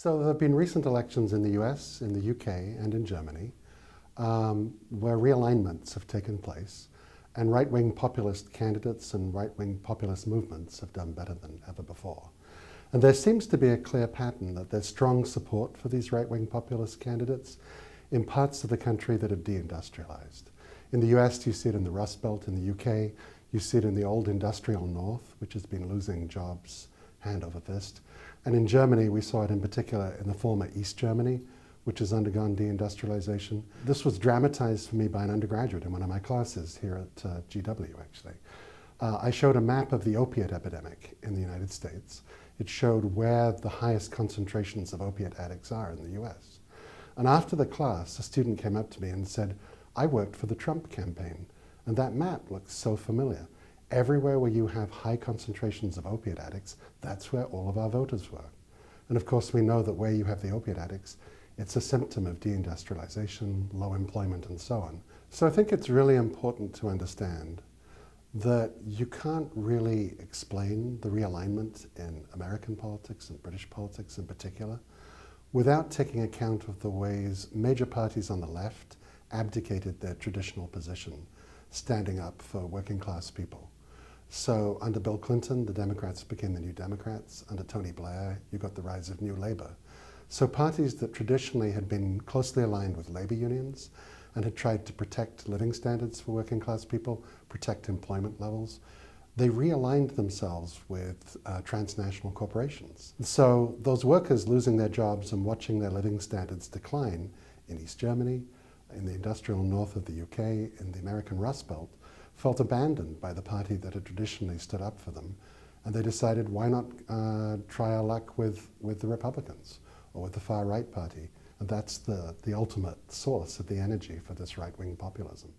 So there have been recent elections in the US, in the UK, and in Germany, where realignments have taken place, and right-wing populist candidates and right-wing populist movements have done better than ever before. And there seems to be a clear pattern that there's strong support for these right-wing populist candidates in parts of the country that have deindustrialized. In the US, you see it in the Rust Belt. In the UK, you see it in the old industrial North, which has been losing jobs hand over fist. And in Germany, we saw it in particular in the former East Germany, which has undergone deindustrialization. This was dramatized for me by an undergraduate in one of my classes here at GW, actually. I showed a map of the opiate epidemic in the United States. It showed where the highest concentrations of opiate addicts are in the US. And after the class, a student came up to me and said, "I worked for the Trump campaign, and that map looks so familiar. Everywhere where you have high concentrations of opiate addicts, that's where all of our voters were." And of course, we know that where you have the opiate addicts, it's a symptom of deindustrialization, low employment, and so on. So I think it's really important to understand that you can't really explain the realignment in American politics and British politics in particular without taking account of the ways major parties on the left abdicated their traditional position, standing up for working class people. So under Bill Clinton, the Democrats became the New Democrats. Under Tony Blair, you got the rise of New Labour. So parties that traditionally had been closely aligned with labor unions and had tried to protect living standards for working class people, protect employment levels, they realigned themselves with transnational corporations. So those workers losing their jobs and watching their living standards decline in East Germany, in the industrial north of the UK, in the American Rust Belt, felt abandoned by the party that had traditionally stood up for them. And they decided, why not try our luck with the Republicans or with the far right party? And that's the ultimate source of the energy for this right-wing populism.